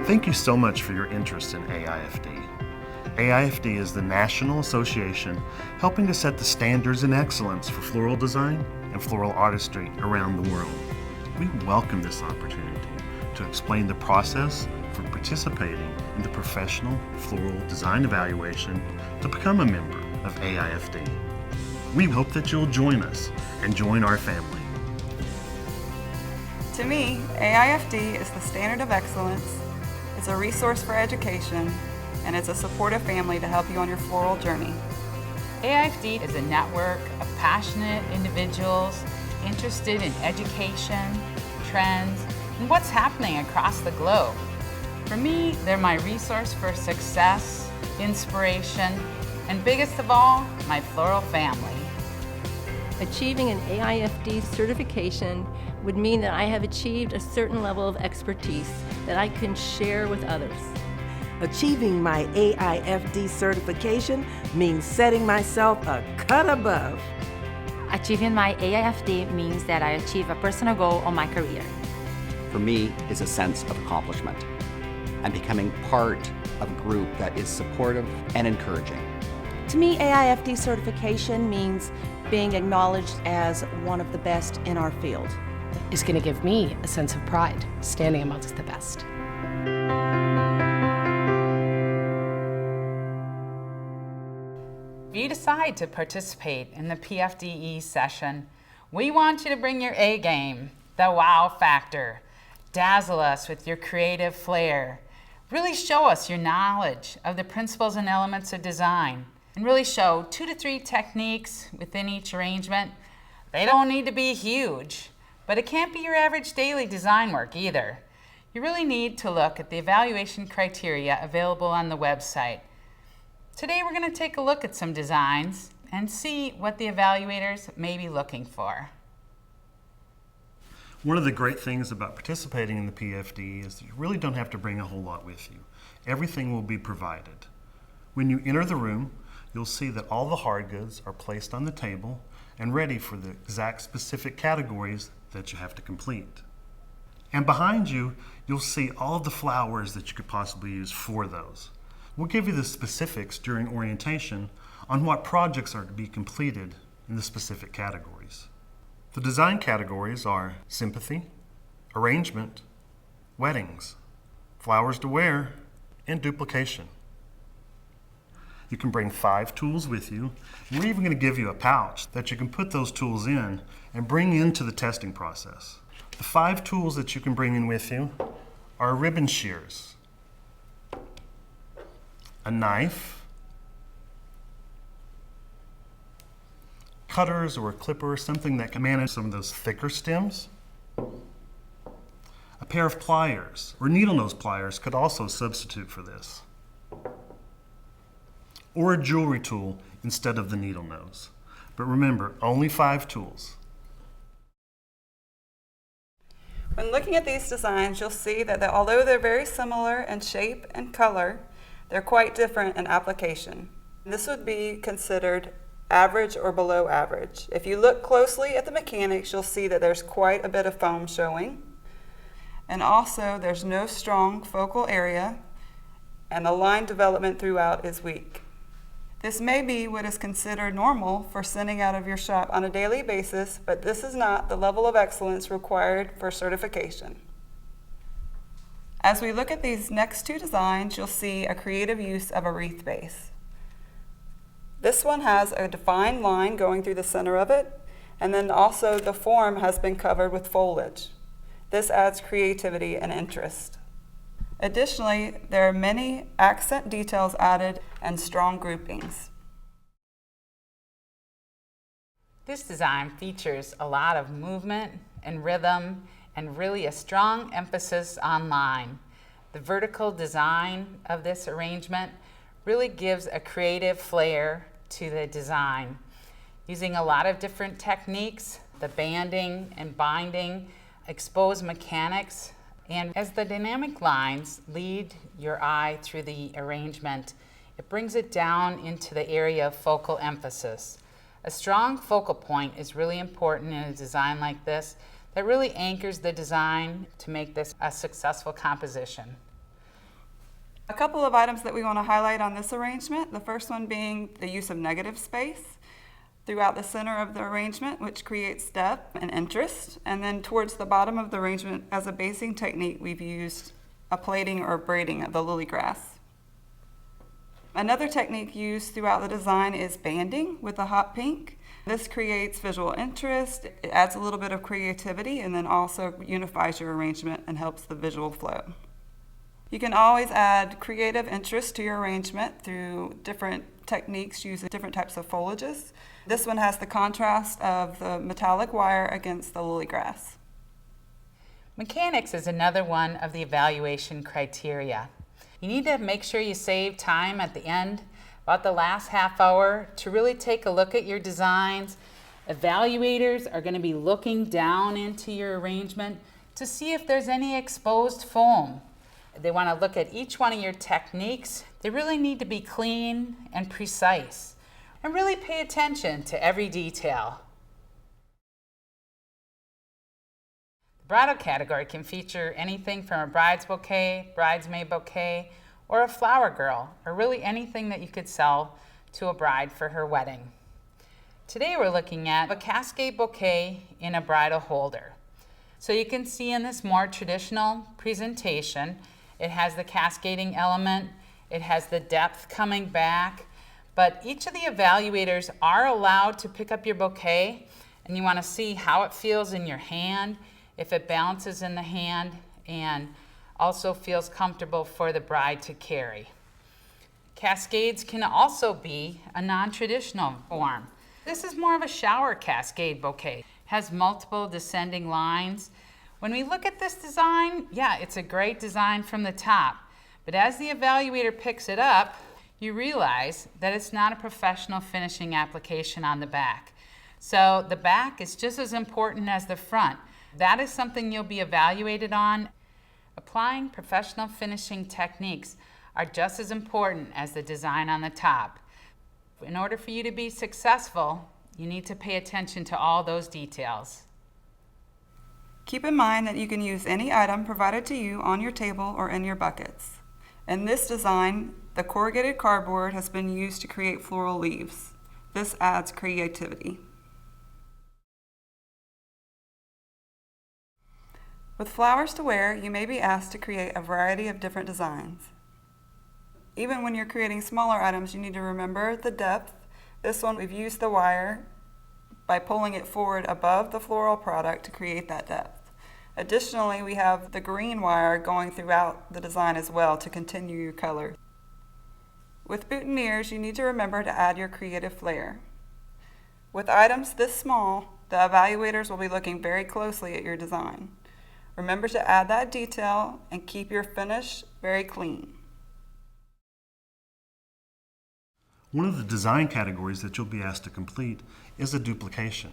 Thank you so much for your interest in AIFD. AIFD is the national association helping to set the standards and excellence for floral design and floral artistry around the world. We welcome this opportunity to explain the process for participating in the professional floral design evaluation to become a member of AIFD. We hope that you'll join us and join our family. To me, AIFD is the standard of excellence, it's a resource for education, and it's a supportive family to help you on your floral journey. AIFD is a network of passionate individuals interested in education, trends, and what's happening across the globe. For me, they're my resource for success, inspiration, and biggest of all, my floral family. Achieving an AIFD certification would mean that I have achieved a certain level of expertise that I can share with others. Achieving my AIFD certification means setting myself a cut above. Achieving my AIFD means that I achieve a personal goal on my career. For me, is a sense of accomplishment and becoming part of a group that is supportive and encouraging. To me, AIFD certification means being acknowledged as one of the best in our field. It's going to give me a sense of pride, standing amongst the best. If you decide to participate in the PFDE session, we want you to bring your A game, the wow factor. Dazzle us with your creative flair. Really show us your knowledge of the principles and elements of design, and really show 2 to 3 techniques within each arrangement. They don't need to be huge, but it can't be your average daily design work either. You really need to look at the evaluation criteria available on the website. Today we're going to take a look at some designs and see what the evaluators may be looking for. One of the great things about participating in the PFD is that you really don't have to bring a whole lot with you. Everything will be provided. When you enter the room, you'll see that all the hard goods are placed on the table and ready for the exact specific categories that you have to complete. And behind you, you'll see all of the flowers that you could possibly use for those. We'll give you the specifics during orientation on what projects are to be completed in the specific categories. The design categories are sympathy, arrangement, weddings, flowers to wear, and duplication. You can bring 5 tools with you, and we're even going to give you a pouch that you can put those tools in and bring into the testing process. The 5 tools that you can bring in with you are ribbon shears, a knife, cutters or a clipper or something that can manage some of those thicker stems, a pair of pliers or needle nose pliers could also substitute for this, or a jewelry tool instead of the needle nose. But remember, only 5 tools. When looking at these designs, you'll see that although they're very similar in shape and color, they're quite different in application. This would be considered average or below average. If you look closely at the mechanics, you'll see that there's quite a bit of foam showing. And also, there's no strong focal area, and the line development throughout is weak. This may be what is considered normal for sending out of your shop on a daily basis, but this is not the level of excellence required for certification. As we look at these next 2 designs, you'll see a creative use of a wreath base. This one has a defined line going through the center of it, and then also the form has been covered with foliage. This adds creativity and interest. Additionally, there are many accent details added and strong groupings. This design features a lot of movement and rhythm and really a strong emphasis on line. The vertical design of this arrangement really gives a creative flair to the design. Using a lot of different techniques, the banding and binding, exposed mechanics, and as the dynamic lines lead your eye through the arrangement, it brings it down into the area of focal emphasis. A strong focal point is really important in a design like this that really anchors the design to make this a successful composition. A couple of items that we want to highlight on this arrangement, the first one being the use of negative space throughout the center of the arrangement, which creates depth and interest. And then towards the bottom of the arrangement, as a basing technique, we've used a plating or braiding of the lily grass. Another technique used throughout the design is banding with the hot pink. This creates visual interest, it adds a little bit of creativity, and then also unifies your arrangement and helps the visual flow. You can always add creative interest to your arrangement through different techniques using different types of foliages. This one has the contrast of the metallic wire against the lily grass. Mechanics is another one of the evaluation criteria. You need to make sure you save time at the end, about the last half hour, to really take a look at your designs. Evaluators are going to be looking down into your arrangement to see if there's any exposed foam. They want to look at each one of your techniques. They really need to be clean and precise, and really pay attention to every detail. The bridal category can feature anything from a bride's bouquet, bridesmaid bouquet, or a flower girl, or really anything that you could sell to a bride for her wedding. Today we're looking at a cascade bouquet in a bridal holder. So you can see in this more traditional presentation, it has the cascading element, it has the depth coming back, but each of the evaluators are allowed to pick up your bouquet, and you want to see how it feels in your hand, if it balances in the hand, and also feels comfortable for the bride to carry. Cascades can also be a non-traditional form. This is more of a shower cascade bouquet. It has multiple descending lines. When we look at this design, yeah, it's a great design from the top, but as the evaluator picks it up, you realize that it's not a professional finishing application on the back. So the back is just as important as the front. That is something you'll be evaluated on. Applying professional finishing techniques are just as important as the design on the top. In order for you to be successful, you need to pay attention to all those details. Keep in mind that you can use any item provided to you on your table or in your buckets. In this design, the corrugated cardboard has been used to create floral leaves. This adds creativity. With flowers to wear, you may be asked to create a variety of different designs. Even when you're creating smaller items, you need to remember the depth. This one, we've used the wire by pulling it forward above the floral product to create that depth. Additionally, we have the green wire going throughout the design as well to continue your color. With boutonnieres, you need to remember to add your creative flair. With items this small, the evaluators will be looking very closely at your design. Remember to add that detail and keep your finish very clean. One of the design categories that you'll be asked to complete is a duplication.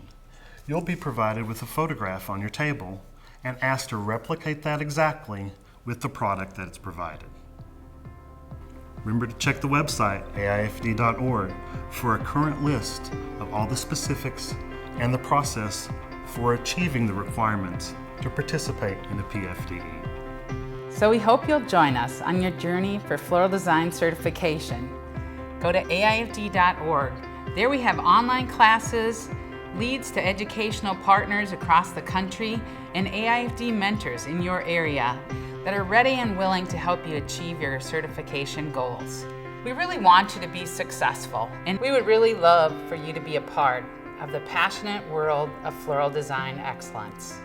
You'll be provided with a photograph on your table and asked to replicate that exactly with the product that it's provided. Remember to check the website, aifd.org, for a current list of all the specifics and the process for achieving the requirements to participate in the PFDE. So we hope you'll join us on your journey for floral design certification. Go to aifd.org. There we have online classes, leads to educational partners across the country, and AIFD mentors in your area that are ready and willing to help you achieve your certification goals. We really want you to be successful, and we would really love for you to be a part of the passionate world of floral design excellence.